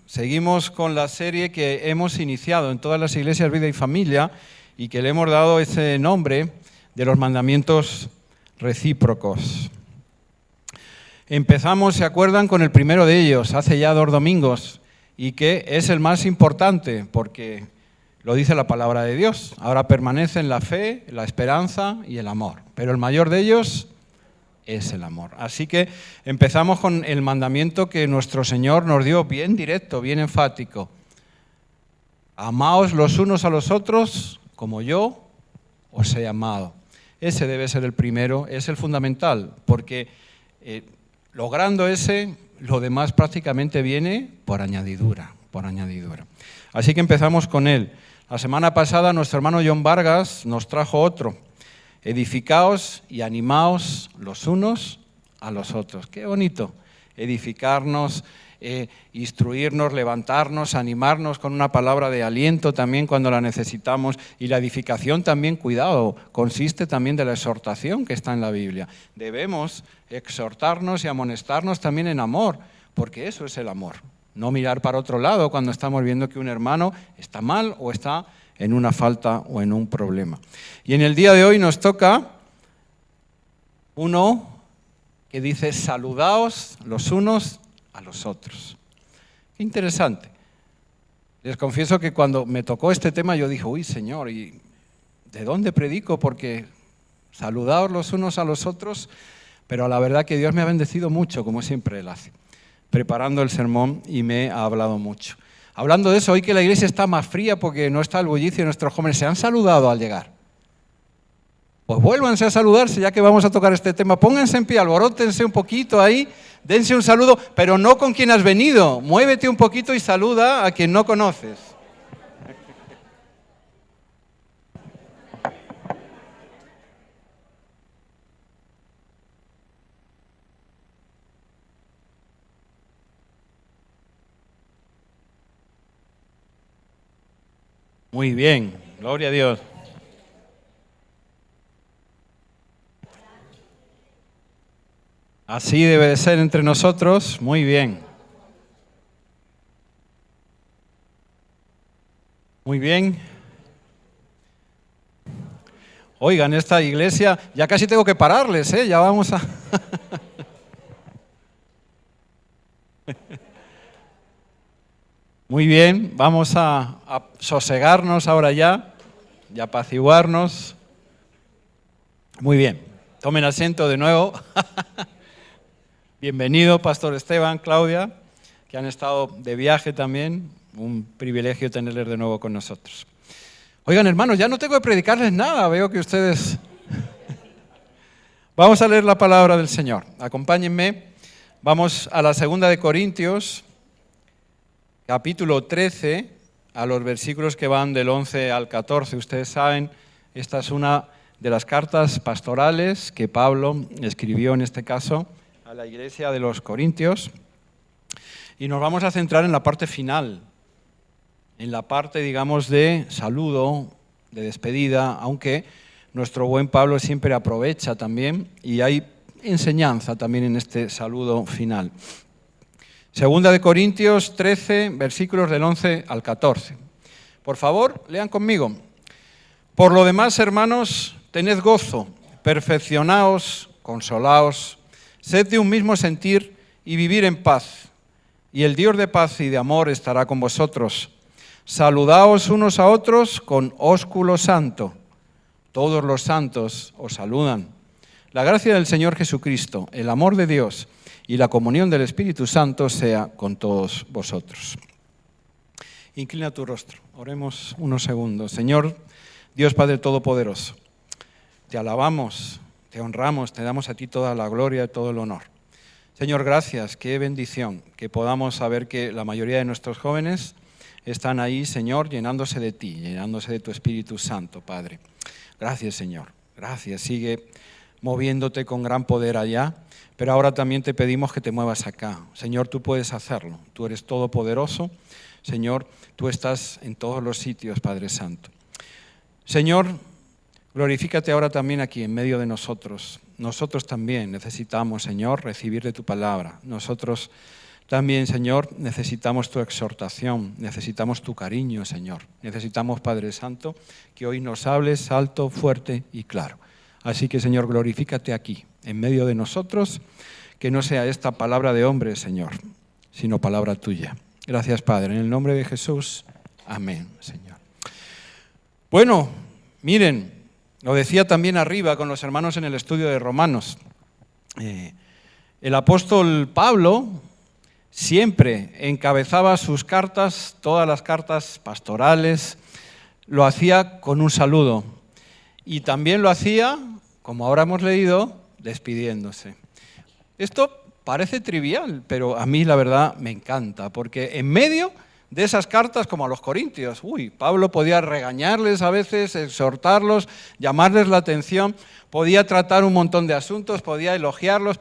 Seguimos con la serie que hemos iniciado en todas las iglesias Vida y Familia y que le hemos dado ese nombre de los mandamientos recíprocos. Empezamos, ¿se acuerdan?, con el primero de ellos, hace ya 2 domingos, y que es el más importante porque lo dice la palabra de Dios. Ahora permanecen la fe, la esperanza y el amor, pero el mayor de ellos es el amor. Así que empezamos con el mandamiento que nuestro Señor nos dio bien directo, bien enfático. Amaos los unos a los otros como yo os he amado. Ese debe ser el primero, es el fundamental, porque logrando ese, lo demás prácticamente viene por añadidura, por añadidura. Así que empezamos con él. La semana pasada nuestro hermano John Vargas nos trajo otro. Edificaos y animaos los unos a los otros. Qué bonito, edificarnos, instruirnos, levantarnos, animarnos con una palabra de aliento también cuando la necesitamos. Y la edificación también, cuidado, consiste también de la exhortación que está en la Biblia. Debemos exhortarnos y amonestarnos también en amor, porque eso es el amor. No mirar para otro lado cuando estamos viendo que un hermano está mal o está en una falta o en un problema. Y en el día de hoy nos toca uno que dice: saludaos los unos a los otros. Qué interesante. Les confieso que cuando me tocó este tema yo dije: uy, Señor, ¿y de dónde predico? Porque saludaos los unos a los otros, pero la verdad que Dios me ha bendecido mucho, como siempre Él hace, preparando el sermón, y me ha hablado mucho. Hablando de eso, hoy que la iglesia está más fría porque no está el bullicio, nuestros jóvenes se han saludado al llegar. Pues vuélvanse a saludarse ya que vamos a tocar este tema. Pónganse en pie, alborótense un poquito ahí, dense un saludo, pero no con quien has venido. Muévete un poquito y saluda a quien no conoces. Muy bien, gloria a Dios. Así debe de ser entre nosotros, muy bien. Muy bien. Oigan, esta iglesia, ya casi tengo que pararles, ya vamos a... Muy bien, vamos a sosegarnos ahora ya y apaciguarnos. Muy bien, tomen asiento de nuevo. Bienvenido, Pastor Esteban, Claudia, que han estado de viaje también. Un privilegio tenerles de nuevo con nosotros. Oigan, hermanos, ya no tengo que predicarles nada, veo que ustedes... Vamos a leer la palabra del Señor. Acompáñenme, vamos a la 2 de Corintios, capítulo 13, a los versículos que van del 11 al 14. Ustedes saben, esta es una de las cartas pastorales que Pablo escribió, en este caso, a la iglesia de los Corintios. Y nos vamos a centrar en la parte final, en la parte, digamos, de saludo, de despedida, aunque nuestro buen Pablo siempre aprovecha también, y hay enseñanza también en este saludo final. 2 de Corintios 13, versículos del 11 al 14. Por favor, lean conmigo. Por lo demás, hermanos, tened gozo, perfeccionaos, consolaos, sed de un mismo sentir y vivir en paz. Y el Dios de paz y de amor estará con vosotros. Saludaos unos a otros con ósculo santo. Todos los santos os saludan. La gracia del Señor Jesucristo, el amor de Dios y la comunión del Espíritu Santo sea con todos vosotros. Inclina tu rostro, oremos unos segundos. Señor, Dios Padre Todopoderoso, te alabamos, te honramos, te damos a ti toda la gloria y todo el honor. Señor, gracias, qué bendición que podamos saber que la mayoría de nuestros jóvenes están ahí, Señor, llenándose de ti, llenándose de tu Espíritu Santo, Padre. Gracias, Señor, gracias, sigue moviéndote con gran poder allá. Pero ahora también te pedimos que te muevas acá. Señor, tú puedes hacerlo. Tú eres todopoderoso. Señor, tú estás en todos los sitios, Padre Santo. Señor, glorifícate ahora también aquí en medio de nosotros. Nosotros también necesitamos, Señor, recibir de tu palabra. Nosotros También, Señor, necesitamos tu exhortación, necesitamos tu cariño, Señor. Necesitamos, Padre Santo, que hoy nos hables alto, fuerte y claro. Así que, Señor, glorifícate aquí, en medio de nosotros, que no sea esta palabra de hombre, Señor, sino palabra tuya. Gracias, Padre. En el nombre de Jesús, amén, Señor. Bueno, miren, lo decía también arriba con los hermanos en el estudio de Romanos. El apóstol Pablo siempre encabezaba sus cartas, todas las cartas pastorales, lo hacía con un saludo. Y también lo hacía, como ahora hemos leído, despidiéndose. Esto parece trivial, pero a mí la verdad me encanta, porque en medio de esas cartas, como a los Corintios, Pablo podía regañarles a veces, exhortarlos, llamarles la atención, podía tratar un montón de asuntos, podía elogiarlos,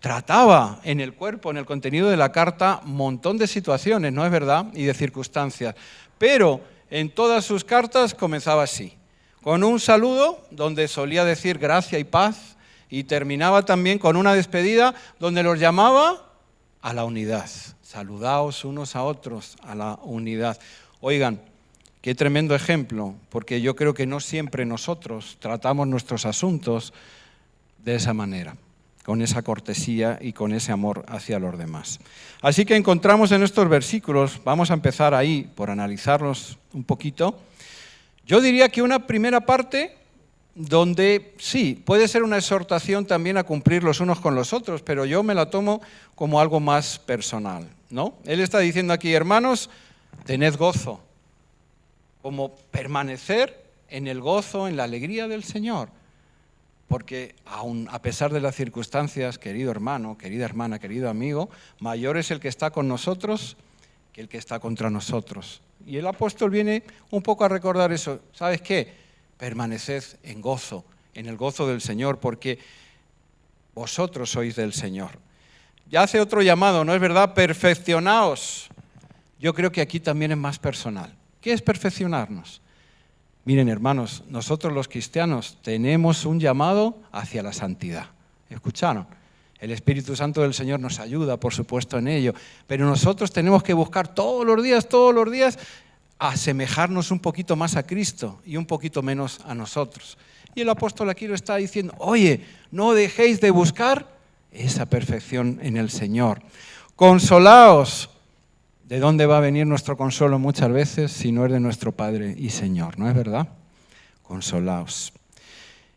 trataba en el cuerpo, en el contenido de la carta, un montón de situaciones, ¿no es verdad? Y de circunstancias. Pero en todas sus cartas comenzaba así, con un saludo donde solía decir gracia y paz, y terminaba también con una despedida donde los llamaba a la unidad. Saludaos unos a otros, a la unidad. Oigan, qué tremendo ejemplo, porque yo creo que no siempre nosotros tratamos nuestros asuntos de esa manera, con esa cortesía y con ese amor hacia los demás. Así que encontramos en estos versículos, vamos a empezar ahí por analizarlos un poquito. Yo diría que una primera parte donde sí, puede ser una exhortación también a cumplir los unos con los otros, pero yo me la tomo como algo más personal, ¿no? Él está diciendo aquí, hermanos, tened gozo, como permanecer en el gozo, en la alegría del Señor. Porque aun a pesar de las circunstancias, querido hermano, querida hermana, querido amigo, mayor es el que está con nosotros que el que está contra nosotros. Y el apóstol viene un poco a recordar eso. ¿Sabes qué? Permaneced en gozo, en el gozo del Señor, porque vosotros sois del Señor. Ya hace otro llamado, ¿no es verdad? Perfeccionaos. Yo creo que aquí también es más personal. ¿Qué es perfeccionarnos? Miren, hermanos, nosotros los cristianos tenemos un llamado hacia la santidad. ¿Escucharon? El Espíritu Santo del Señor nos ayuda, por supuesto, en ello. Pero nosotros tenemos que buscar todos los días, asemejarnos un poquito más a Cristo y un poquito menos a nosotros. Y el apóstol aquí lo está diciendo, oye, no dejéis de buscar esa perfección en el Señor. Consolaos. ¿De dónde va a venir nuestro consuelo muchas veces si no es de nuestro Padre y Señor? ¿No es verdad? Consolaos.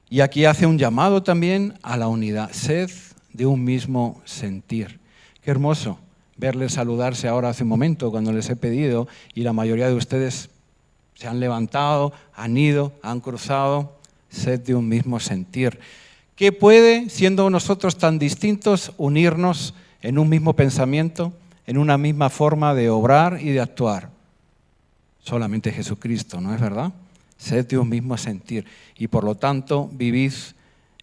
Y aquí hace un llamado también a la unidad. Sed de un mismo sentir. Qué hermoso verles saludarse ahora hace un momento cuando les he pedido y la mayoría de ustedes se han levantado, han ido, han cruzado. Sed de un mismo sentir. ¿Qué puede, siendo nosotros tan distintos, unirnos en un mismo pensamiento, en una misma forma de obrar y de actuar? Solamente Jesucristo, ¿no es verdad? Sed de un mismo sentir y por lo tanto vivid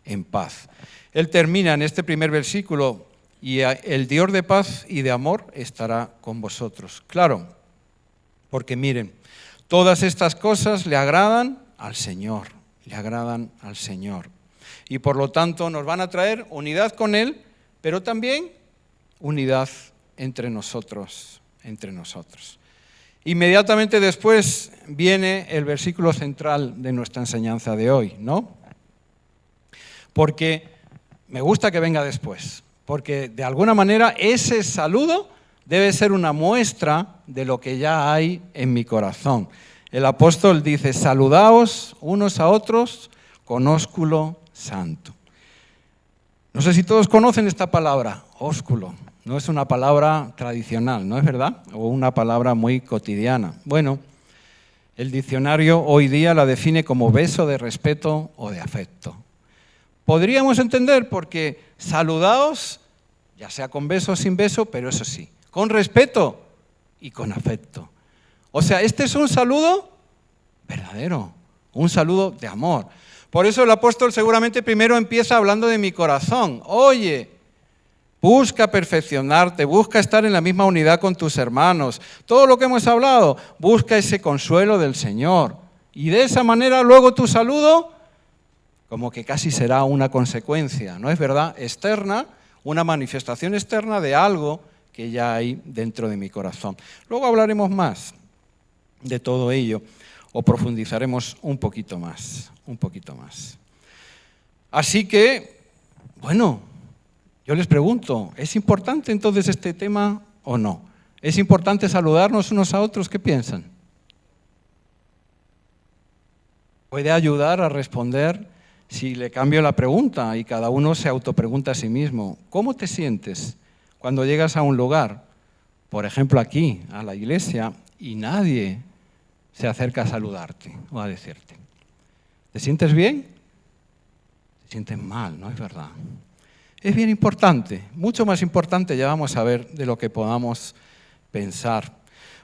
en paz. Él termina en este primer versículo, y el Dios de paz y de amor estará con vosotros. Claro, porque miren, todas estas cosas le agradan al Señor, le agradan al Señor. Y por lo tanto nos van a traer unidad con Él, pero también unidad entre nosotros. Inmediatamente después viene el versículo central de nuestra enseñanza de hoy, ¿no? Porque me gusta que venga después, porque de alguna manera ese saludo debe ser una muestra de lo que ya hay en mi corazón. El apóstol dice, saludaos unos a otros con ósculo santo. No sé si todos conocen esta palabra, ósculo. No es una palabra tradicional, ¿no es verdad? O una palabra muy cotidiana. Bueno, el diccionario hoy día la define como beso de respeto o de afecto. Podríamos entender porque saludaos, ya sea con beso o sin beso, pero eso sí, con respeto y con afecto. O sea, este es un saludo verdadero, un saludo de amor. Por eso el apóstol seguramente primero empieza hablando de mi corazón. Oye, busca perfeccionarte, busca estar en la misma unidad con tus hermanos. Todo lo que hemos hablado, busca ese consuelo del Señor. Y de esa manera luego tu saludo, como que casi será una consecuencia, ¿no es verdad? Externa, una manifestación externa de algo que ya hay dentro de mi corazón. Luego hablaremos más de todo ello o profundizaremos un poquito más. Así que, bueno, yo les pregunto, ¿es importante entonces este tema o no? ¿Es importante saludarnos unos a otros? ¿Qué piensan? Puede ayudar a responder si le cambio la pregunta y cada uno se autopregunta a sí mismo. ¿Cómo te sientes cuando llegas a un lugar, por ejemplo aquí, a la iglesia, y nadie se acerca a saludarte o a decirte? ¿Te sientes bien? Te sientes mal, ¿no es verdad? Es bien importante, mucho más importante, ya vamos a ver, de lo que podamos pensar.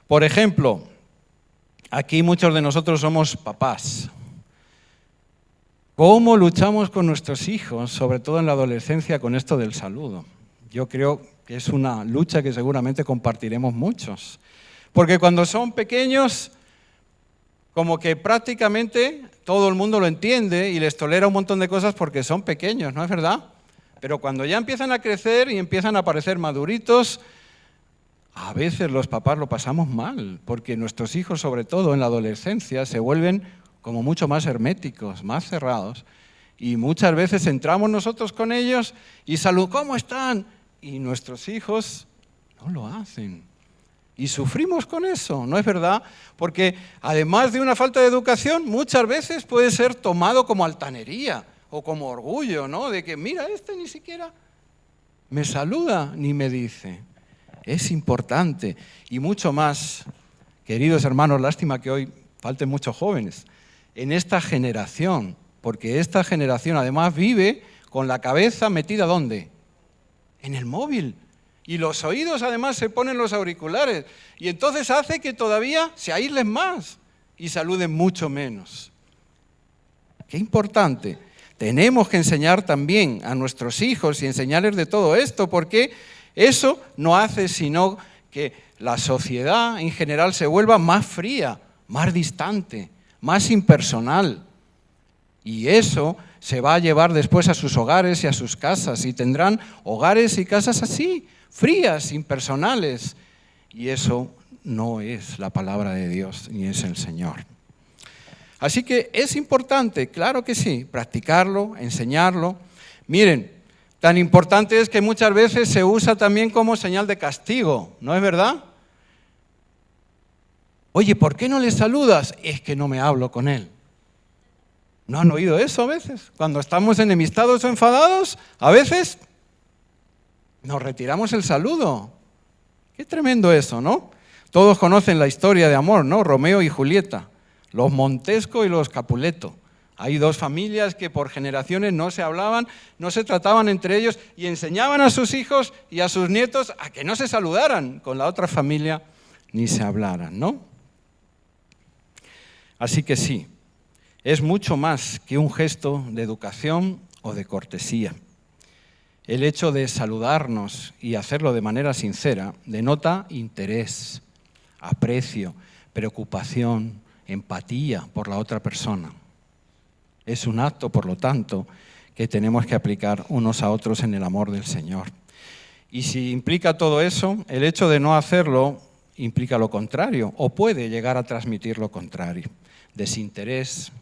Por ejemplo, aquí muchos de nosotros somos papás. ¿Cómo luchamos con nuestros hijos, sobre todo en la adolescencia, con esto del saludo? Yo creo que es una lucha que seguramente compartiremos muchos. Porque cuando son pequeños, como que prácticamente todo el mundo lo entiende y les tolera un montón de cosas porque son pequeños, ¿no es verdad? Pero cuando ya empiezan a crecer y empiezan a parecer maduritos, a veces los papás lo pasamos mal, porque nuestros hijos, sobre todo en la adolescencia, se vuelven como mucho más herméticos, más cerrados. Y muchas veces entramos nosotros con ellos y ¿cómo están? Y nuestros hijos no lo hacen. Y sufrimos con eso, ¿no es verdad? Porque además de una falta de educación, muchas veces puede ser tomado como altanería o como orgullo, ¿no? De que, mira, este ni siquiera me saluda ni me dice. Es importante y mucho más, queridos hermanos, lástima que hoy falten muchos jóvenes, en esta generación, porque esta generación además vive con la cabeza metida ¿dónde? En el móvil. Y los oídos además se ponen los auriculares. Y entonces hace que todavía se aíslen más y saluden mucho menos. Qué importante. Tenemos que enseñar también a nuestros hijos y enseñarles de todo esto, porque eso no hace sino que la sociedad en general se vuelva más fría, más distante, más impersonal. Y eso se va a llevar después a sus hogares y a sus casas. Y tendrán hogares y casas así, frías, impersonales. Y eso no es la palabra de Dios, ni es el Señor. Así que es importante, claro que sí, practicarlo, enseñarlo. Miren, tan importante es que muchas veces se usa también como señal de castigo, ¿no es verdad? Oye, ¿por qué no le saludas? Es que no me hablo con él. ¿No han oído eso a veces? Cuando estamos enemistados o enfadados, a veces nos retiramos el saludo. Qué tremendo eso, ¿no? Todos conocen la historia de amor, ¿no? Romeo y Julieta, los Montesco y los Capuleto. Hay dos familias que por generaciones no se hablaban, no se trataban entre ellos y enseñaban a sus hijos y a sus nietos a que no se saludaran con la otra familia ni se hablaran, ¿no? Así que sí, es mucho más que un gesto de educación o de cortesía. El hecho de saludarnos y hacerlo de manera sincera denota interés, aprecio, preocupación, empatía por la otra persona. Es un acto, por lo tanto, que tenemos que aplicar unos a otros en el amor del Señor. Y si implica todo eso, el hecho de no hacerlo implica lo contrario, o puede llegar a transmitir lo contrario. Desinterés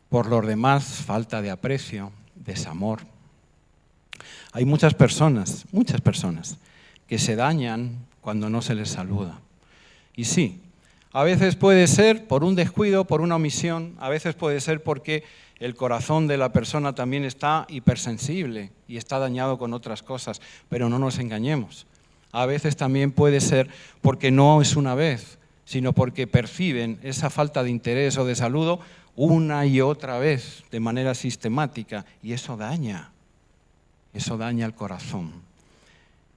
por los demás, falta de aprecio, desamor. Hay muchas personas que se dañan cuando no se les saluda. Y sí, a veces puede ser por un descuido, por una omisión, a veces puede ser porque el corazón de la persona también está hipersensible y está dañado con otras cosas, pero no nos engañemos. A veces también puede ser porque no es una vez, sino porque perciben esa falta de interés o de saludo una y otra vez de manera sistemática y eso daña el corazón.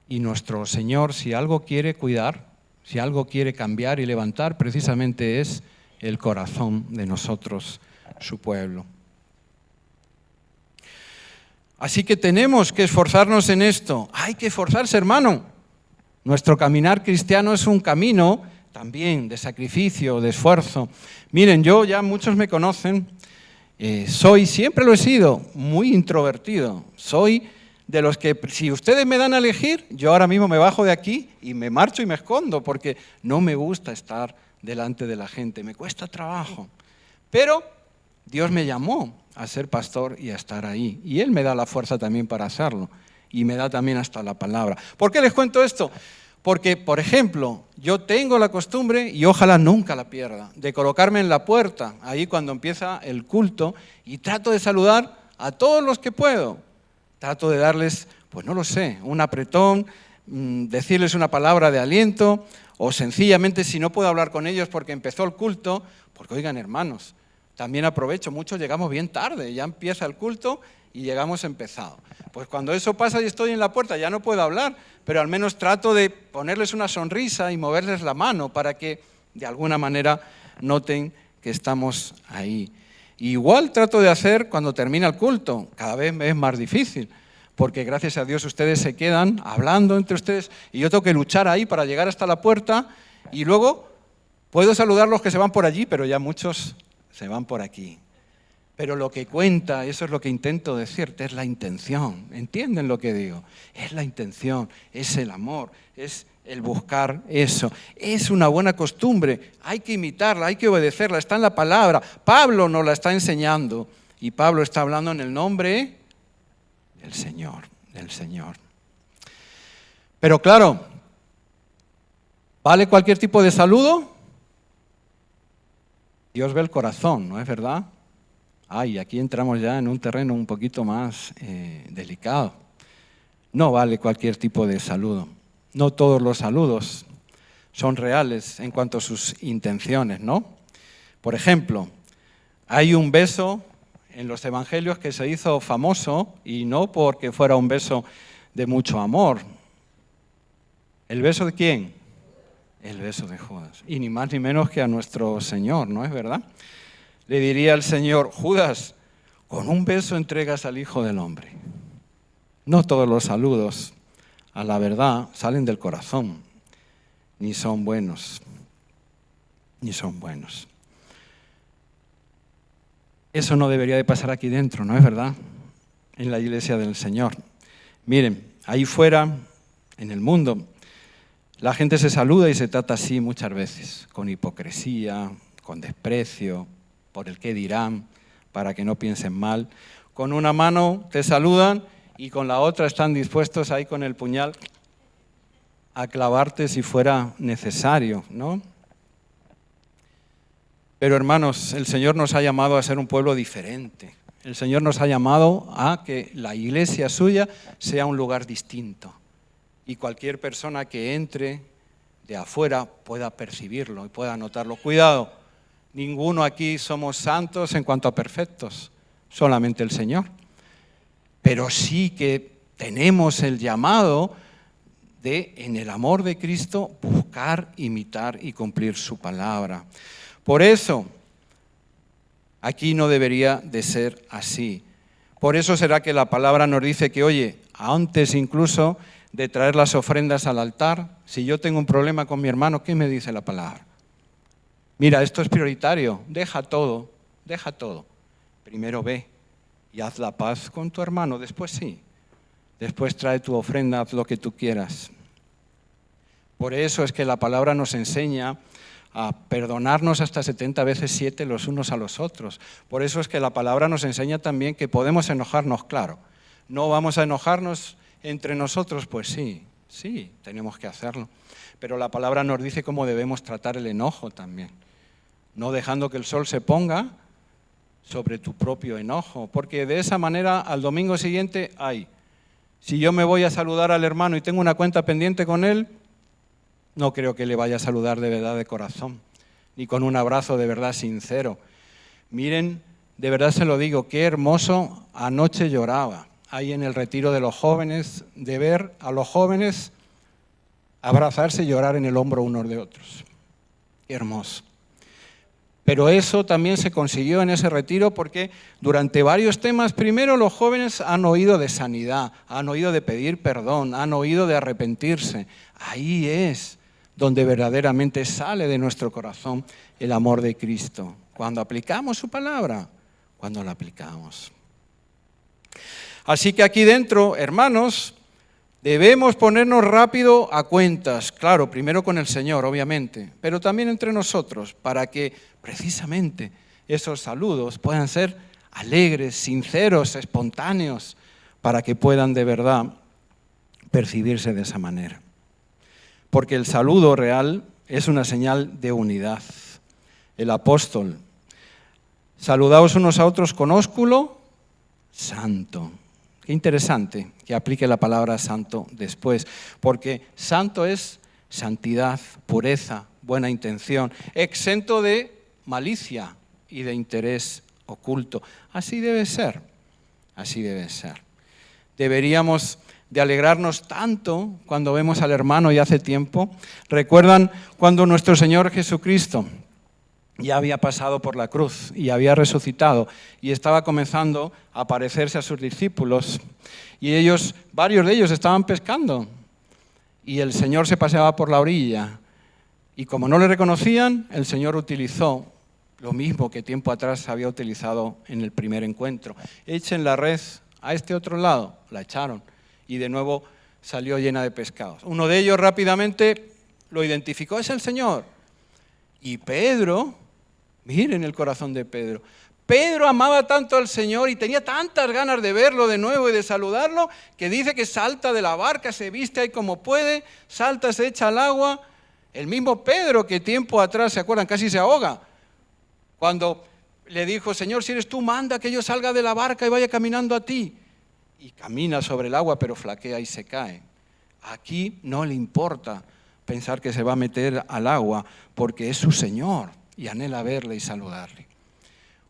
Y nuestro Señor, si algo quiere cuidar, si algo quiere cambiar y levantar, precisamente es el corazón de nosotros, su pueblo. Así que tenemos que esforzarnos en esto. Hay que esforzarse, hermano. Nuestro caminar cristiano es un camino también de sacrificio, de esfuerzo. Miren, yo ya muchos me conocen, siempre lo he sido, muy introvertido. Soy de los que si ustedes me dan a elegir, yo ahora mismo me bajo de aquí y me marcho y me escondo, porque no me gusta estar delante de la gente, me cuesta trabajo. Pero Dios me llamó a ser pastor y a estar ahí. Y Él me da la fuerza también para hacerlo. Y me da también hasta la palabra. ¿Por qué les cuento esto? Porque, por ejemplo, yo tengo la costumbre, y ojalá nunca la pierda, de colocarme en la puerta, ahí cuando empieza el culto, y trato de saludar a todos los que puedo. Trato de darles, pues no lo sé, un apretón, decirles una palabra de aliento, o sencillamente si no puedo hablar con ellos porque empezó el culto, porque oigan hermanos, también aprovecho, muchos llegamos bien tarde, ya empieza el culto y llegamos empezado. Pues cuando eso pasa y estoy en la puerta ya no puedo hablar, pero al menos trato de ponerles una sonrisa y moverles la mano para que de alguna manera noten que estamos ahí. Igual trato de hacer cuando termina el culto, cada vez me es más difícil, porque gracias a Dios ustedes se quedan hablando entre ustedes y yo tengo que luchar ahí para llegar hasta la puerta y luego puedo saludar a los que se van por allí, pero ya muchos se van por aquí. Pero lo que cuenta, eso es lo que intento decirte, es la intención. ¿Entienden lo que digo? Es la intención, es el amor, es el buscar eso. Es una buena costumbre, hay que imitarla, hay que obedecerla, está en la palabra. Pablo nos la está enseñando y Pablo está hablando en el nombre del Señor, del Señor. Pero claro, ¿vale cualquier tipo de saludo? Dios ve el corazón, ¿no es verdad? Ay, aquí entramos ya en un terreno un poquito más delicado. No vale cualquier tipo de saludo. No todos los saludos son reales en cuanto a sus intenciones, ¿no? Por ejemplo, hay un beso en los evangelios que se hizo famoso y no porque fuera un beso de mucho amor. ¿El beso de quién? El beso de Judas. Y ni más ni menos que a nuestro Señor, ¿no es verdad? Le diría al Señor, Judas, con un beso entregas al Hijo del Hombre. No todos los saludos a la verdad salen del corazón, ni son buenos, ni son buenos. Eso no debería de pasar aquí dentro, ¿no es verdad? En la iglesia del Señor. Miren, ahí fuera, en el mundo, la gente se saluda y se trata así muchas veces, con hipocresía, con desprecio, por el qué dirán, para que no piensen mal. Con una mano te saludan y con la otra están dispuestos ahí con el puñal a clavarte si fuera necesario, ¿no? Pero hermanos, el Señor nos ha llamado a ser un pueblo diferente. El Señor nos ha llamado a que la iglesia suya sea un lugar distinto. Y cualquier persona que entre de afuera pueda percibirlo y pueda notarlo. Cuidado. Ninguno aquí somos santos en cuanto a perfectos, solamente el Señor. Pero sí que tenemos el llamado de, en el amor de Cristo, buscar, imitar y cumplir su palabra. Por eso, aquí no debería de ser así. Por eso será que la palabra nos dice que, oye, antes incluso de traer las ofrendas al altar, si yo tengo un problema con mi hermano, ¿qué me dice la palabra? Mira, esto es prioritario, deja todo. Primero ve y haz la paz con tu hermano, después sí. Después trae tu ofrenda, haz lo que tú quieras. Por eso es que la palabra nos enseña a perdonarnos hasta 70 veces 7 los unos a los otros. Por eso es que la palabra nos enseña también que podemos enojarnos, claro. No vamos a enojarnos entre nosotros, pues sí, tenemos que hacerlo. Pero la palabra nos dice cómo debemos tratar el enojo también. No dejando que el sol se ponga sobre tu propio enojo, porque de esa manera al domingo siguiente, si yo me voy a saludar al hermano y tengo una cuenta pendiente con él, no creo que le vaya a saludar de verdad de corazón, ni con un abrazo de verdad sincero. Miren, de verdad se lo digo, qué hermoso, anoche lloraba ahí en el retiro de los jóvenes, de ver a los jóvenes abrazarse y llorar en el hombro unos de otros. Qué hermoso. Pero eso también se consiguió en ese retiro porque durante varios temas, primero los jóvenes han oído de sanidad, han oído de pedir perdón, han oído de arrepentirse. Ahí es donde verdaderamente sale de nuestro corazón el amor de Cristo. Cuando aplicamos su palabra, cuando la aplicamos. Así que aquí dentro, hermanos, debemos ponernos rápido a cuentas, claro, primero con el Señor, obviamente, pero también entre nosotros, para que precisamente esos saludos puedan ser alegres, sinceros, espontáneos, para que puedan de verdad percibirse de esa manera. Porque el saludo real es una señal de unidad. El apóstol, saludaos unos a otros con ósculo santo. Qué interesante que aplique la palabra santo después, porque santo es santidad, pureza, buena intención, exento de malicia y de interés oculto. Así debe ser, así debe ser. Deberíamos de alegrarnos tanto cuando vemos al hermano y hace tiempo. ¿Recuerdan cuando nuestro Señor Jesucristo ya había pasado por la cruz y había resucitado y estaba comenzando a aparecerse a sus discípulos? Y ellos, varios de ellos estaban pescando y el Señor se paseaba por la orilla. Y como no le reconocían, el Señor utilizó lo mismo que tiempo atrás había utilizado en el primer encuentro. Echen la red a este otro lado, la echaron y de nuevo salió llena de pescados. Uno de ellos rápidamente lo identificó, es el Señor. Y Pedro, miren el corazón de Pedro. Pedro amaba tanto al Señor y tenía tantas ganas de verlo de nuevo y de saludarlo, que dice que salta de la barca, se viste ahí como puede, salta, se echa al agua. El mismo Pedro que tiempo atrás, ¿se acuerdan? Casi se ahoga. Cuando le dijo, Señor, si eres tú, manda que yo salga de la barca y vaya caminando a ti. Y camina sobre el agua, pero flaquea y se cae. Aquí no le importa pensar que se va a meter al agua, porque es su Señor y anhela verle y saludarle.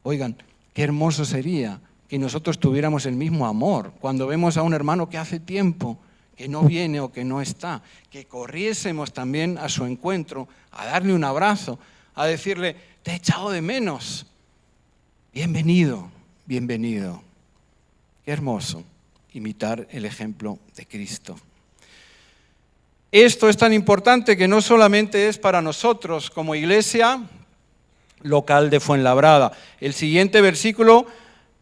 Oigan, qué hermoso sería que nosotros tuviéramos el mismo amor cuando vemos a un hermano que hace tiempo que no viene o que no está, que corriésemos también a su encuentro, a darle un abrazo, a decirle, te he echado de menos. Bienvenido, bienvenido. Qué hermoso imitar el ejemplo de Cristo. Esto es tan importante que no solamente es para nosotros como iglesia local de Fuenlabrada. El siguiente versículo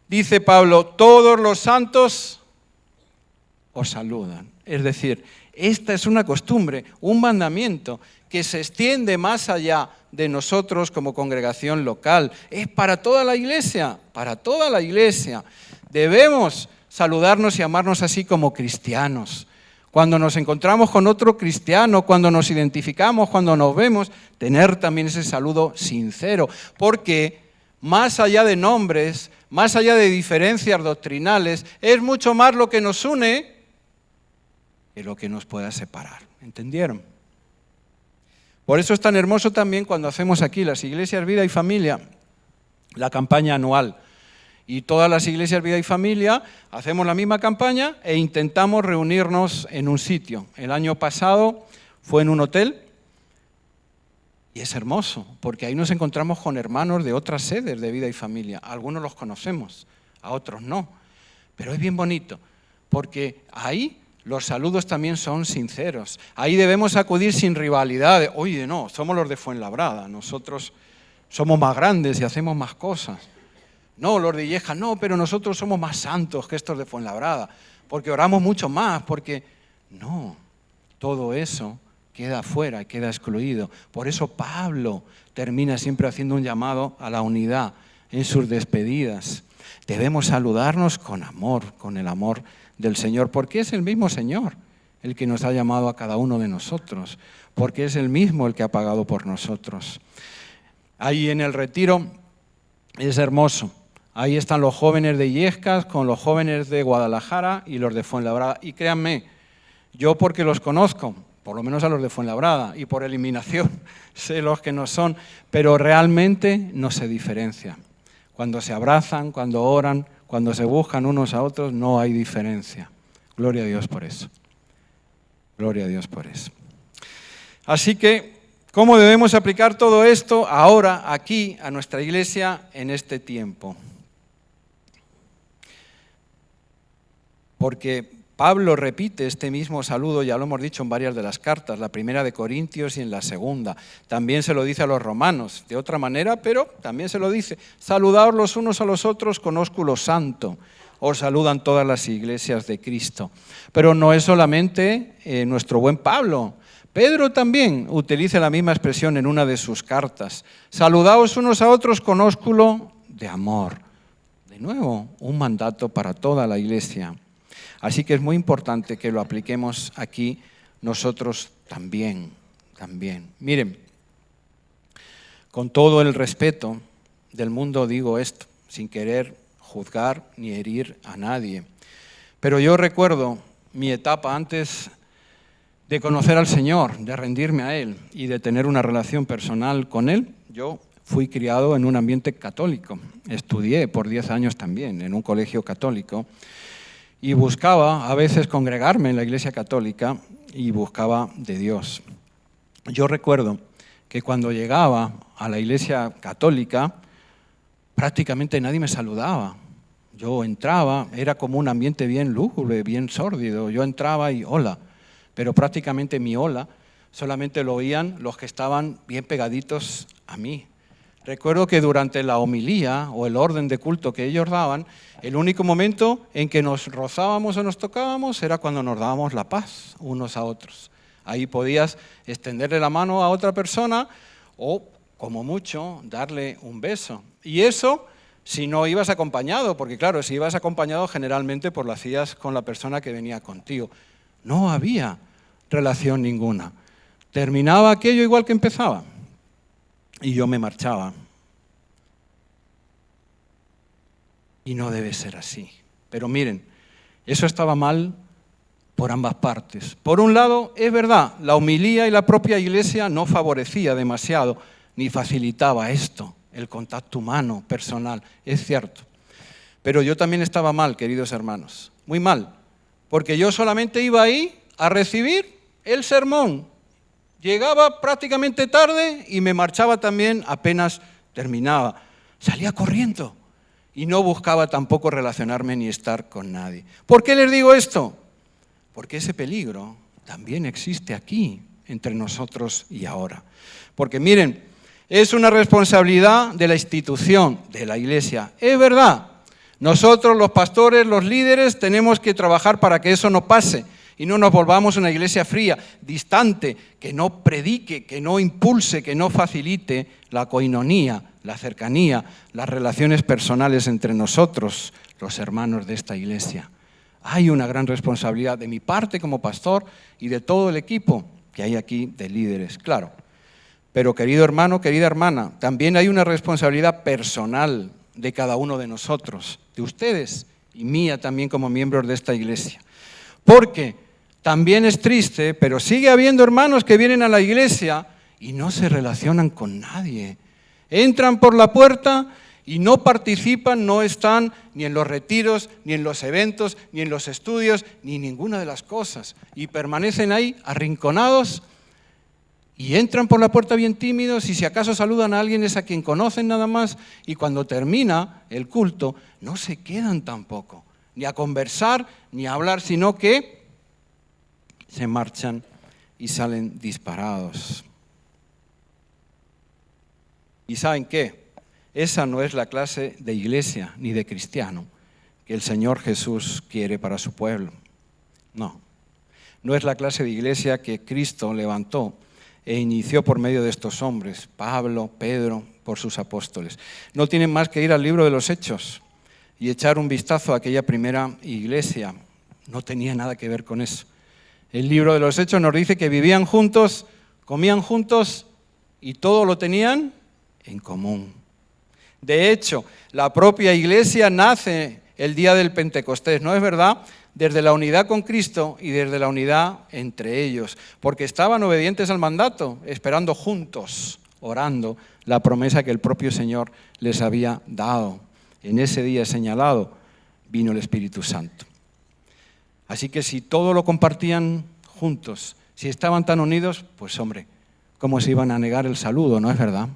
dice Pablo, todos los santos os saludan. Es decir, esta es una costumbre, un mandamiento que se extiende más allá de nosotros como congregación local. Es para toda la iglesia, para toda la iglesia. Debemos saludarnos y amarnos así como cristianos. Cuando nos encontramos con otro cristiano, cuando nos identificamos, cuando nos vemos, tener también ese saludo sincero, porque más allá de nombres, más allá de diferencias doctrinales, es mucho más lo que nos une que lo que nos pueda separar. ¿Entendieron? Por eso es tan hermoso también cuando hacemos aquí las iglesias Vida y Familia, la campaña anual. Y todas las iglesias Vida y Familia hacemos la misma campaña e intentamos reunirnos en un sitio. El año pasado fue en un hotel y es hermoso, porque ahí nos encontramos con hermanos de otras sedes de Vida y Familia. Algunos los conocemos, a otros no. Pero es bien bonito, porque ahí los saludos también son sinceros. Ahí debemos acudir sin rivalidad. Oye, no, somos los de Fuenlabrada, nosotros somos más grandes y hacemos más cosas. No, los de Illescas, no, pero nosotros somos más santos que estos de Fuenlabrada, porque oramos mucho más, porque no, todo eso queda fuera, queda excluido. Por eso Pablo termina siempre haciendo un llamado a la unidad en sus despedidas. Debemos saludarnos con amor, con el amor del Señor, porque es el mismo Señor el que nos ha llamado a cada uno de nosotros, porque es el mismo el que ha pagado por nosotros. Ahí en el retiro es hermoso. Ahí están los jóvenes de Illescas con los jóvenes de Guadalajara y los de Fuenlabrada. Y créanme, yo porque los conozco, por lo menos a los de Fuenlabrada, y por eliminación sé los que no son, pero realmente no se diferencia. Cuando se abrazan, cuando oran, cuando se buscan unos a otros, no hay diferencia. Gloria a Dios por eso. Gloria a Dios por eso. Así que, ¿cómo debemos aplicar todo esto ahora, aquí, a nuestra iglesia en este tiempo? Porque Pablo repite este mismo saludo, ya lo hemos dicho en varias de las cartas, la primera de Corintios y en la segunda. También se lo dice a los romanos, de otra manera, pero también se lo dice. Saludaos los unos a los otros con ósculo santo. os saludan todas las iglesias de Cristo. Pero no es solamente nuestro buen Pablo. Pedro también utiliza la misma expresión en una de sus cartas. Saludaos unos a otros con ósculo de amor. De nuevo, un mandato para toda la iglesia. Así que es muy importante que lo apliquemos aquí nosotros también. Miren, con todo el respeto del mundo digo esto, sin querer juzgar ni herir a nadie. Pero yo recuerdo mi etapa antes de conocer al Señor, de rendirme a Él y de tener una relación personal con Él. Yo fui criado en un ambiente católico, estudié por 10 años también en un colegio católico y buscaba a veces congregarme en la iglesia católica y buscaba de Dios. Yo recuerdo que cuando llegaba a la iglesia católica prácticamente nadie me saludaba. Yo entraba, era como un ambiente bien lúgubre, bien sórdido. Yo entraba y hola, pero prácticamente mi hola solamente lo oían los que estaban bien pegaditos a mí. Recuerdo que durante la homilía o el orden de culto que ellos daban, el único momento en que nos rozábamos o nos tocábamos era cuando nos dábamos la paz unos a otros. Ahí podías extenderle la mano a otra persona o, como mucho, darle un beso. Y eso si no ibas acompañado, porque claro, si ibas acompañado generalmente pues lo hacías con la persona que venía contigo. No había relación ninguna. Terminaba aquello igual que empezaba y yo me marchaba. Y no debe ser así. Pero miren, eso estaba mal por ambas partes. Por un lado, es verdad, la homilía y la propia iglesia no favorecía demasiado ni facilitaba esto, el contacto humano, personal, es cierto. Pero yo también estaba mal, queridos hermanos, muy mal, porque yo solamente iba ahí a recibir el sermón. Llegaba prácticamente tarde y me marchaba también apenas terminaba. Salía corriendo y no buscaba tampoco relacionarme ni estar con nadie. ¿Por qué les digo esto? Porque ese peligro también existe aquí, entre nosotros y ahora. Porque miren, es una responsabilidad de la institución, de la iglesia. Es verdad, nosotros los pastores, los líderes, tenemos que trabajar para que eso no pase y no nos volvamos una iglesia fría, distante, que no predique, que no impulse, que no facilite la coinonía, la cercanía, las relaciones personales entre nosotros, los hermanos de esta iglesia. Hay una gran responsabilidad de mi parte como pastor y de todo el equipo que hay aquí de líderes, claro. Pero querido hermano, querida hermana, también hay una responsabilidad personal de cada uno de nosotros, de ustedes y mía también como miembros de esta iglesia. Porque también es triste, pero sigue habiendo hermanos que vienen a la iglesia y no se relacionan con nadie. Entran por la puerta y no participan, no están ni en los retiros, ni en los eventos, ni en los estudios, ni ninguna de las cosas. Y permanecen ahí arrinconados y entran por la puerta bien tímidos y si acaso saludan a alguien es a quien conocen nada más y cuando termina el culto no se quedan tampoco, ni a conversar, ni a hablar, sino que se marchan y salen disparados. ¿Y saben qué? Esa no es la clase de iglesia ni de cristiano que el Señor Jesús quiere para su pueblo. No es la clase de iglesia que Cristo levantó e inició por medio de estos hombres, Pablo, Pedro, por sus apóstoles. No tienen más que ir al libro de los Hechos y echar un vistazo a aquella primera iglesia. No tenía nada que ver con eso. El libro de los Hechos nos dice que vivían juntos, comían juntos y todo lo tenían en común. De hecho, la propia iglesia nace el día del Pentecostés, ¿no es verdad? Desde la unidad con Cristo y desde la unidad entre ellos, porque estaban obedientes al mandato, esperando juntos, orando la promesa que el propio Señor les había dado. En ese día señalado vino el Espíritu Santo. Así que si todo lo compartían juntos, si estaban tan unidos, pues hombre, ¿cómo se iban a negar el saludo, no es verdad?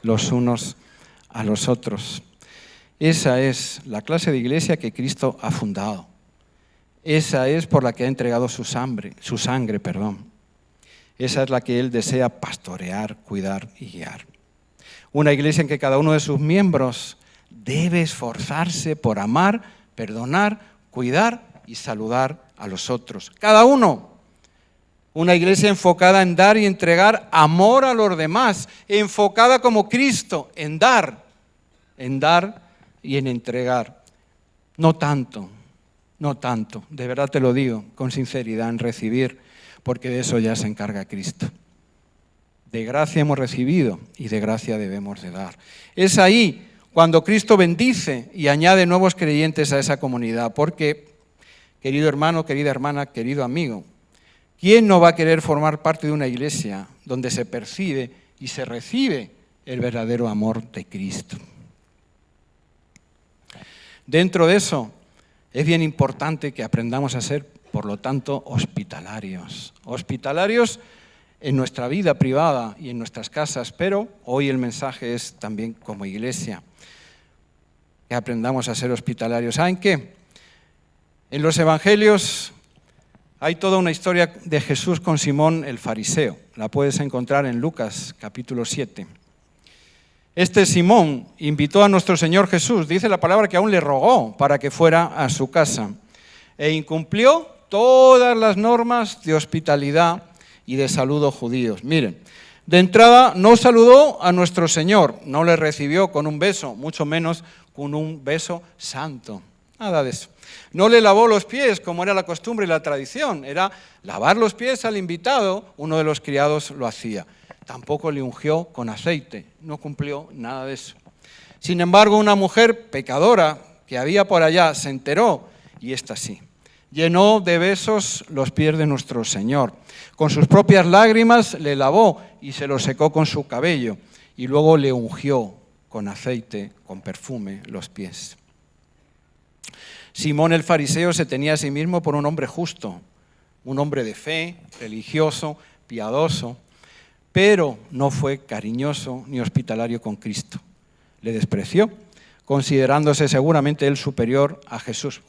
Los unos a los otros. Esa es la clase de iglesia que Cristo ha fundado. Esa es por la que ha entregado su sangre. Esa es la que Él desea pastorear, cuidar y guiar. Una iglesia en que cada uno de sus miembros debe esforzarse por amar perdonar, cuidar y saludar a los otros. Cada uno. Una iglesia enfocada en dar y entregar amor a los demás, enfocada como Cristo en dar y en entregar. No tanto, de verdad te lo digo, con sinceridad, en recibir, porque de eso ya se encarga Cristo. De gracia hemos recibido y de gracia debemos de dar. Es ahí cuando Cristo bendice y añade nuevos creyentes a esa comunidad, porque, querido hermano, querida hermana, querido amigo, ¿quién no va a querer formar parte de una iglesia donde se percibe y se recibe el verdadero amor de Cristo? Dentro de eso, es bien importante que aprendamos a ser, por lo tanto, hospitalarios. Hospitalarios en nuestra vida privada y en nuestras casas, pero hoy el mensaje es también como iglesia, que aprendamos a ser hospitalarios. ¿Saben qué? En los evangelios hay toda una historia de Jesús con Simón el fariseo. La puedes encontrar en Lucas capítulo 7. Este Simón invitó a nuestro Señor Jesús, dice la palabra que aún le rogó para que fuera a su casa, e incumplió todas las normas de hospitalidad y de saludo judíos. Miren, de entrada no saludó a nuestro Señor, no le recibió con un beso, mucho menos con un beso santo, nada de eso. No le lavó los pies como era la costumbre y la tradición, era lavar los pies al invitado, uno de los criados lo hacía. Tampoco le ungió con aceite, no cumplió nada de eso. Sin embargo, una mujer pecadora que había por allá se enteró, y esta sí, llenó de besos los pies de nuestro Señor. Con sus propias lágrimas le lavó y se los secó con su cabello, y luego le ungió con aceite, con perfume, los pies. Simón el fariseo se tenía a sí mismo por un hombre justo, un hombre de fe, religioso, piadoso, pero no fue cariñoso ni hospitalario con Cristo. Le despreció, considerándose seguramente él superior a Jesús.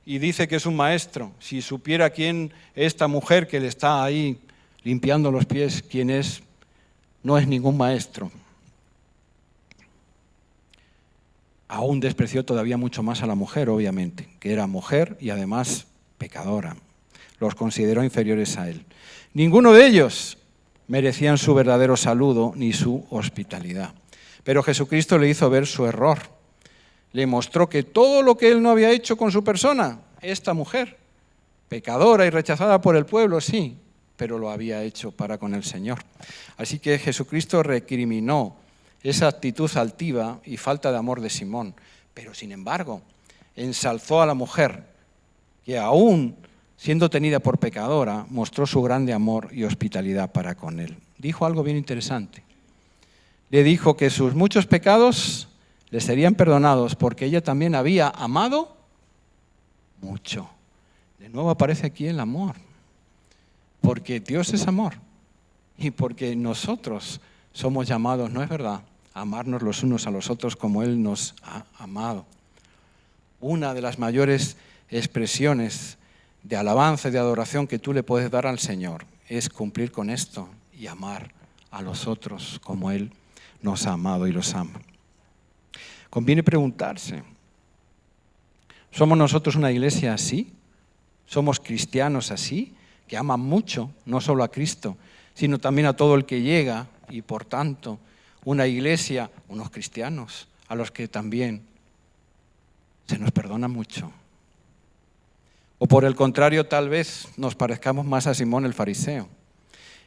Y dice que es un maestro. Si supiera quién esta mujer que le está ahí limpiando los pies, quién es, no es ningún maestro. Aún despreció todavía mucho más a la mujer, obviamente, que era mujer y además pecadora. Los consideró inferiores a él. Ninguno de ellos merecían su verdadero saludo ni su hospitalidad. Pero Jesucristo le hizo ver su error. Le mostró que todo lo que él no había hecho con su persona, esta mujer, pecadora y rechazada por el pueblo, sí, pero lo había hecho para con el Señor. Así que Jesucristo recriminó esa actitud altiva y falta de amor de Simón, pero sin embargo ensalzó a la mujer que aún siendo tenida por pecadora, mostró su grande amor y hospitalidad para con él. Dijo algo bien interesante. Le dijo que sus muchos pecados le serían perdonados porque ella también había amado mucho. De nuevo aparece aquí el amor, porque Dios es amor y porque nosotros somos llamados, ¿no es verdad?, a amarnos los unos a los otros como Él nos ha amado. Una de las mayores expresiones de alabanza y de adoración que tú le puedes dar al Señor es cumplir con esto y amar a los otros como Él nos ha amado y los ama. Conviene preguntarse, ¿somos nosotros una iglesia así? ¿Somos cristianos así? Que aman mucho, no solo a Cristo, sino también a todo el que llega y por tanto una iglesia, unos cristianos a los que también se nos perdona mucho. O por el contrario, tal vez nos parezcamos más a Simón el fariseo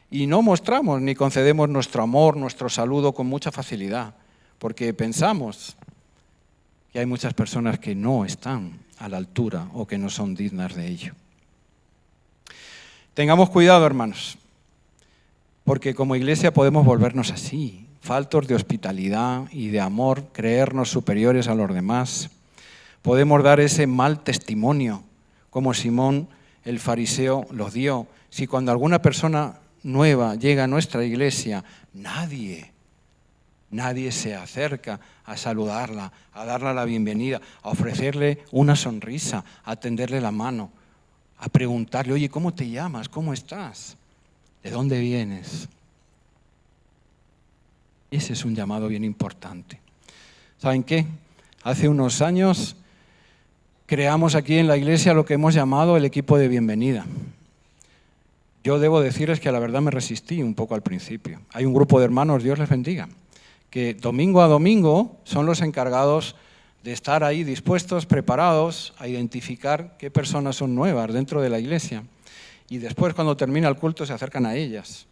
y no mostramos ni concedemos nuestro amor, nuestro saludo con mucha facilidad, porque pensamos que hay muchas personas que no están a la altura o que no son dignas de ello. Tengamos cuidado, hermanos, porque como iglesia podemos volvernos así, faltos de hospitalidad y de amor, creernos superiores a los demás. Podemos dar ese mal testimonio, como Simón el fariseo lo dio. Si cuando alguna persona nueva llega a nuestra iglesia, nadie se acerca a saludarla, a darle la bienvenida, a ofrecerle una sonrisa, a tenderle la mano, a preguntarle, oye, ¿cómo te llamas? ¿Cómo estás? ¿De dónde vienes? Ese es un llamado bien importante. ¿Saben qué? Hace unos años creamos aquí en la iglesia lo que hemos llamado el equipo de bienvenida. Yo debo decirles que a la verdad me resistí un poco al principio. Hay un grupo de hermanos, Dios les bendiga, que domingo a domingo son los encargados de estar ahí dispuestos, preparados a identificar qué personas son nuevas dentro de la iglesia. Y después, cuando termina el culto, se acercan a ellas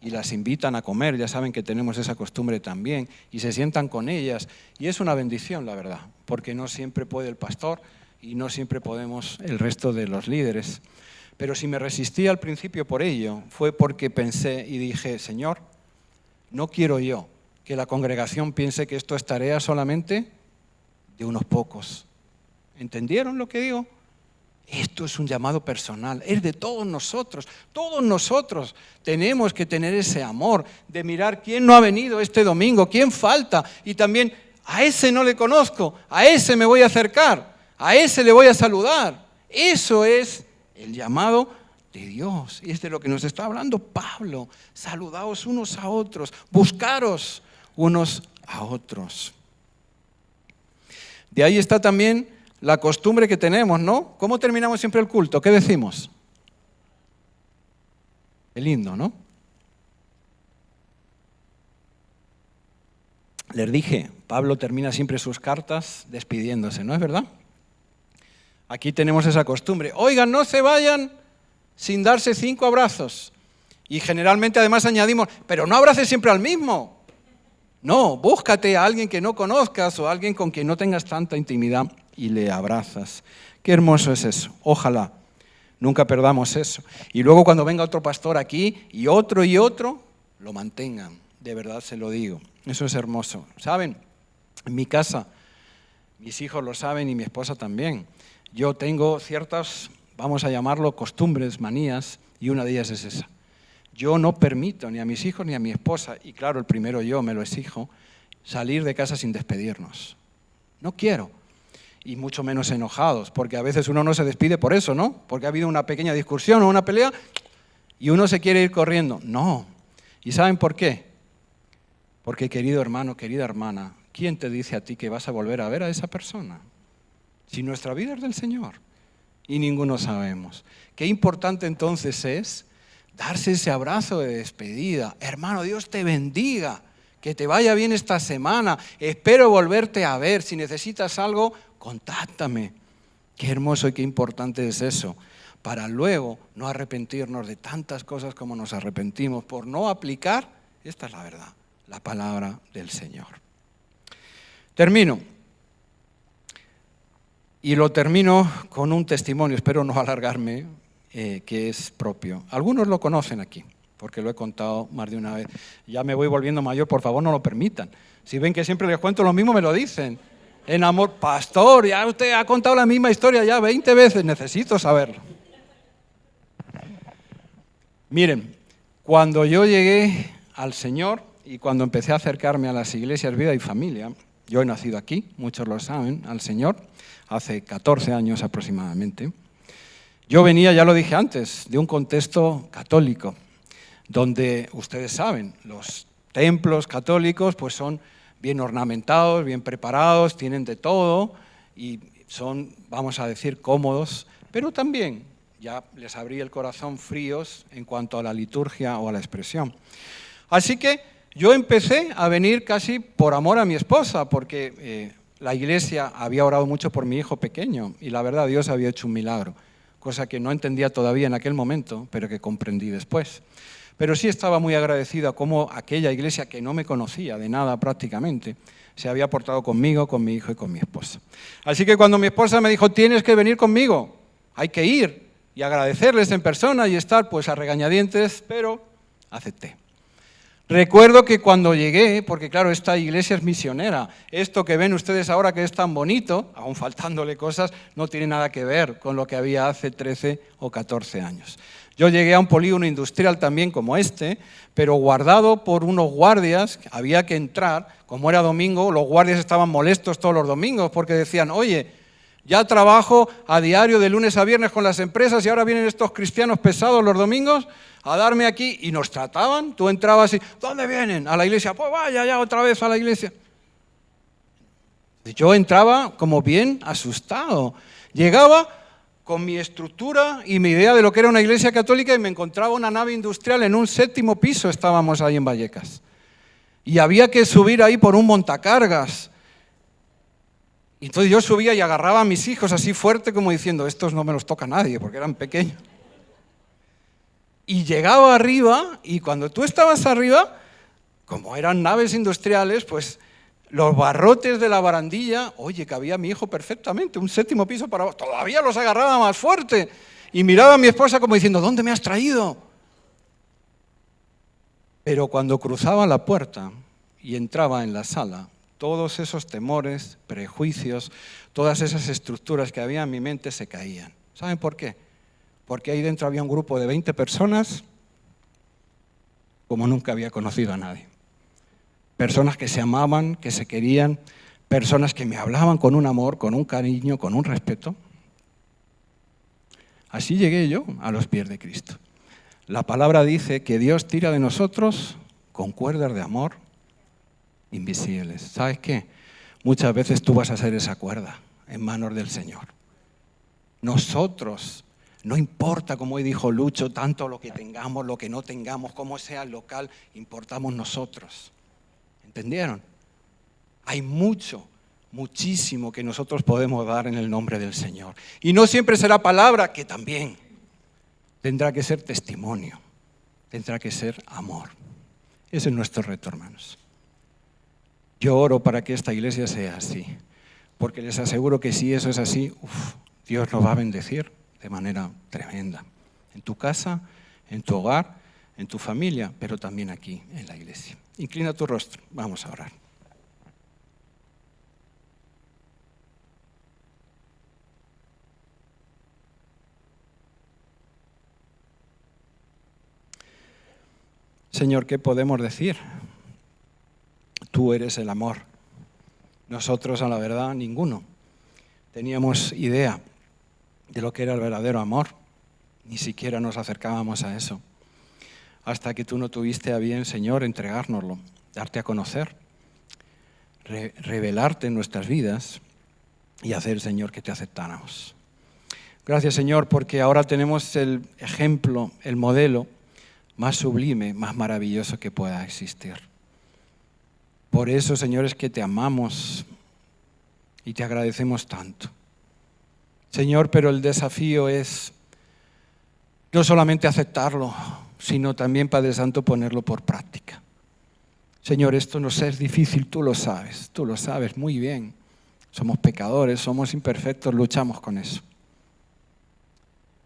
y las invitan a comer. Ya saben que tenemos esa costumbre también. Y se sientan con ellas. Y es una bendición, la verdad, porque no siempre puede el pastor y no siempre podemos el resto de los líderes. Pero si me resistí al principio por ello, fue porque pensé y dije, Señor, no quiero yo que la congregación piense que esto es tarea solamente de unos pocos. ¿Entendieron lo que digo? Esto es un llamado personal, es de todos nosotros. Todos nosotros tenemos que tener ese amor de mirar quién no ha venido este domingo, quién falta. Y también a ese no le conozco, a ese me voy a acercar, a ese le voy a saludar. Eso es el llamado de Dios. Y es de lo que nos está hablando Pablo. Saludaos unos a otros, buscaros unos a otros. De ahí está también la costumbre que tenemos, ¿no? ¿Cómo terminamos siempre el culto? ¿Qué decimos? Qué lindo, ¿no? Les dije, Pablo termina siempre sus cartas despidiéndose, ¿no es verdad? Aquí tenemos esa costumbre. Oigan, no se vayan sin darse 5 abrazos. Y generalmente además añadimos, pero no abraces siempre al mismo. No, búscate a alguien que no conozcas o a alguien con quien no tengas tanta intimidad y le abrazas. Qué hermoso es eso. Ojalá nunca perdamos eso. Y luego cuando venga otro pastor aquí y otro, lo mantengan. De verdad se lo digo. Eso es hermoso. ¿Saben? En mi casa, mis hijos lo saben y mi esposa también. Yo tengo ciertas, vamos a llamarlo, costumbres, manías, y una de ellas es esa. Yo no permito ni a mis hijos ni a mi esposa, y claro, el primero yo me lo exijo, salir de casa sin despedirnos. No quiero. Y mucho menos enojados, porque a veces uno no se despide por eso, ¿no? Porque ha habido una pequeña discusión o una pelea y uno se quiere ir corriendo. No. ¿Y saben por qué? Porque, querido hermano, querida hermana, ¿quién te dice a ti que vas a volver a ver a esa persona? Si nuestra vida es del Señor y ninguno sabemos. Qué importante entonces es darse ese abrazo de despedida. Hermano, Dios te bendiga, que te vaya bien esta semana. Espero volverte a ver. Si necesitas algo, contáctame. Qué hermoso y qué importante es eso, para luego no arrepentirnos de tantas cosas como nos arrepentimos por no aplicar, esta es la verdad, la palabra del Señor. Termino. Y lo termino con un testimonio, espero no alargarme, que es propio. Algunos lo conocen aquí, porque lo he contado más de una vez. Ya me voy volviendo mayor, por favor no lo permitan. Si ven que siempre les cuento lo mismo, me lo dicen. En amor, pastor, ya usted ha contado la misma historia ya 20 veces, necesito saberlo. Miren, cuando yo llegué al Señor y cuando empecé a acercarme a las iglesias Vida y Familia, yo he nacido aquí, muchos lo saben, al Señor, hace 14 años aproximadamente. Yo venía, ya lo dije antes, de un contexto católico, donde ustedes saben, los templos católicos pues son bien ornamentados, bien preparados, tienen de todo y son, vamos a decir, cómodos, pero también ya les abrí el corazón fríos en cuanto a la liturgia o a la expresión. Así que yo empecé a venir casi por amor a mi esposa, porque la iglesia había orado mucho por mi hijo pequeño y la verdad Dios había hecho un milagro, cosa que no entendía todavía en aquel momento, pero que comprendí después. Pero sí estaba muy agradecido a cómo aquella iglesia que no me conocía de nada prácticamente, se había portado conmigo, con mi hijo y con mi esposa. Así que cuando mi esposa me dijo, tienes que venir conmigo, hay que ir y agradecerles en persona y estar pues a regañadientes, pero acepté. Recuerdo que cuando llegué, porque claro, esta iglesia es misionera, esto que ven ustedes ahora que es tan bonito, aún faltándole cosas, no tiene nada que ver con lo que había hace 13 o 14 años. Yo llegué a un polígono industrial también como este, pero guardado por unos guardias, había que entrar, como era domingo, los guardias estaban molestos todos los domingos porque decían, oye, ya trabajo a diario de lunes a viernes con las empresas y ahora vienen estos cristianos pesados los domingos a darme aquí y nos trataban, tú entrabas y, ¿dónde vienen? A la iglesia, pues vaya ya otra vez a la iglesia. Yo entraba como bien asustado. Llegaba con mi estructura y mi idea de lo que era una iglesia católica y me encontraba una nave industrial en un 7º piso, estábamos ahí en Vallecas. Y había que subir ahí por un montacargas. Y entonces yo subía y agarraba a mis hijos así fuerte como diciendo, estos no me los toca nadie porque eran pequeños. Y llegaba arriba y cuando tú estabas arriba, como eran naves industriales, pues los barrotes de la barandilla, oye, cabía mi hijo perfectamente, un 7º piso para abajo, todavía los agarraba más fuerte. Y miraba a mi esposa como diciendo, ¿dónde me has traído? Pero cuando cruzaba la puerta y entraba en la sala, todos esos temores, prejuicios, todas esas estructuras que había en mi mente se caían. ¿Saben por qué? Porque ahí dentro había un grupo de 20 personas como nunca había conocido a nadie. Personas que se amaban, que se querían, personas que me hablaban con un amor, con un cariño, con un respeto. Así llegué yo a los pies de Cristo. La palabra dice que Dios tira de nosotros con cuerdas de amor invisibles. ¿Sabes qué? Muchas veces tú vas a ser esa cuerda en manos del Señor. Nosotros, no importa, como hoy dijo Lucho, tanto lo que tengamos, lo que no tengamos, cómo sea el local, importamos nosotros. ¿Entendieron? Hay muchísimo que nosotros podemos dar en el nombre del Señor. Y no siempre será palabra, que también tendrá que ser testimonio, tendrá que ser amor. Ese es nuestro reto, hermanos. Yo oro para que esta iglesia sea así, porque les aseguro que si eso es así, Dios nos va a bendecir de manera tremenda. En tu casa, en tu hogar, en tu familia, pero también aquí en la iglesia. Inclina tu rostro, vamos a orar. Señor, ¿qué podemos decir? Tú eres el amor. Nosotros, a la verdad, ninguno teníamos idea de lo que era el verdadero amor. Ni siquiera nos acercábamos a eso. Hasta que tú no tuviste a bien, Señor, entregárnoslo, darte a conocer, revelarte en nuestras vidas y hacer, Señor, que te aceptáramos. Gracias, Señor, porque ahora tenemos el ejemplo, el modelo más sublime, más maravilloso que pueda existir. Por eso, Señor, es que te amamos y te agradecemos tanto. Señor, pero el desafío es no solamente aceptarlo, sino también, Padre Santo, ponerlo por práctica. Señor, esto nos es difícil, tú lo sabes muy bien. Somos pecadores, somos imperfectos, luchamos con eso.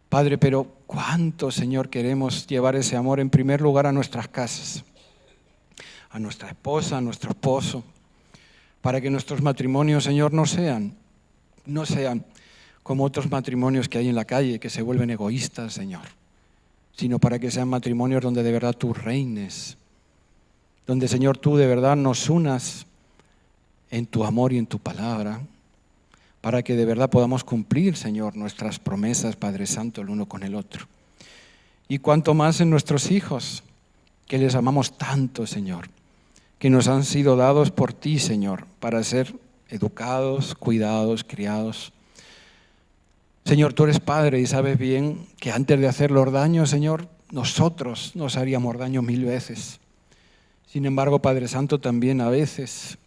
Padre, pero ¿cuánto, Señor, queremos llevar ese amor en primer lugar a nuestras casas, a nuestra esposa, a nuestro esposo, para que nuestros matrimonios, Señor, no sean como otros matrimonios que hay en la calle, que se vuelven egoístas, Señor, sino para que sean matrimonios donde de verdad tú reines, donde, Señor, tú de verdad nos unas en tu amor y en tu palabra, para que de verdad podamos cumplir, Señor, nuestras promesas, Padre Santo, el uno con el otro. Y cuanto más en nuestros hijos, que les amamos tanto, Señor, que nos han sido dados por ti, Señor, para ser educados, cuidados, criados. Señor, tú eres Padre y sabes bien que antes de hacerlos daño, Señor, nosotros nos haríamos daño 1000 veces. Sin embargo, Padre Santo, también a veces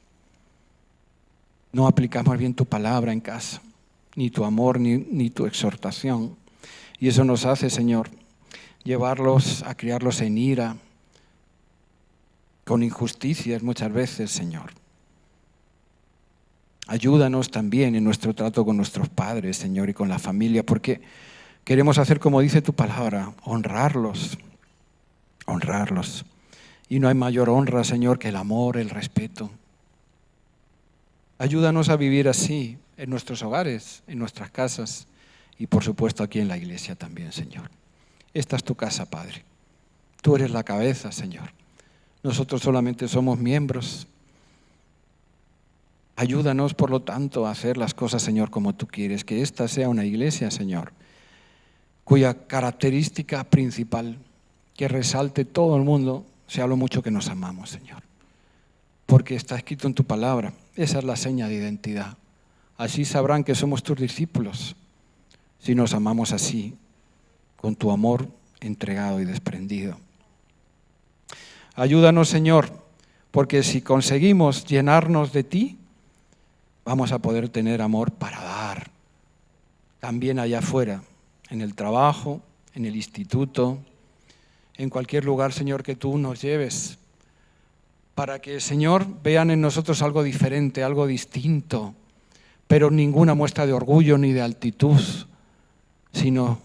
no aplicamos bien tu palabra en casa, ni tu amor, ni tu exhortación. Y eso nos hace, Señor, llevarlos a criarlos en ira, con injusticias muchas veces, Señor. Ayúdanos también en nuestro trato con nuestros padres, Señor, y con la familia, porque queremos hacer como dice tu palabra, honrarlos. Y no hay mayor honra, Señor, que el amor, el respeto. Ayúdanos a vivir así en nuestros hogares, en nuestras casas y por supuesto aquí en la iglesia también, Señor. Esta es tu casa, Padre. Tú eres la cabeza, Señor. Nosotros solamente somos miembros. Ayúdanos, por lo tanto, a hacer las cosas, Señor, como tú quieres. Que esta sea una iglesia, Señor, cuya característica principal, que resalte todo el mundo, sea lo mucho que nos amamos, Señor. Porque está escrito en tu palabra. Esa es la seña de identidad. Así sabrán que somos tus discípulos, si nos amamos así, con tu amor entregado y desprendido. Ayúdanos, Señor, porque si conseguimos llenarnos de ti, vamos a poder tener amor para dar, también allá afuera, en el trabajo, en el instituto, en cualquier lugar, Señor, que tú nos lleves, para que, Señor, vean en nosotros algo diferente, algo distinto, pero ninguna muestra de orgullo ni de altitud, sino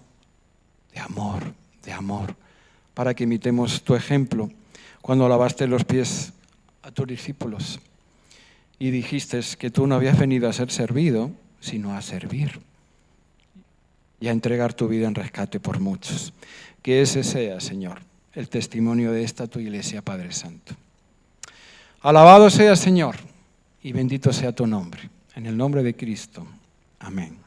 de amor, para que imitemos tu ejemplo cuando lavaste los pies a tus discípulos y dijiste que tú no habías venido a ser servido, sino a servir y a entregar tu vida en rescate por muchos. Que ese sea, Señor, el testimonio de esta tu iglesia, Padre Santo. Alabado sea, Señor, y bendito sea tu nombre. En el nombre de Cristo. Amén.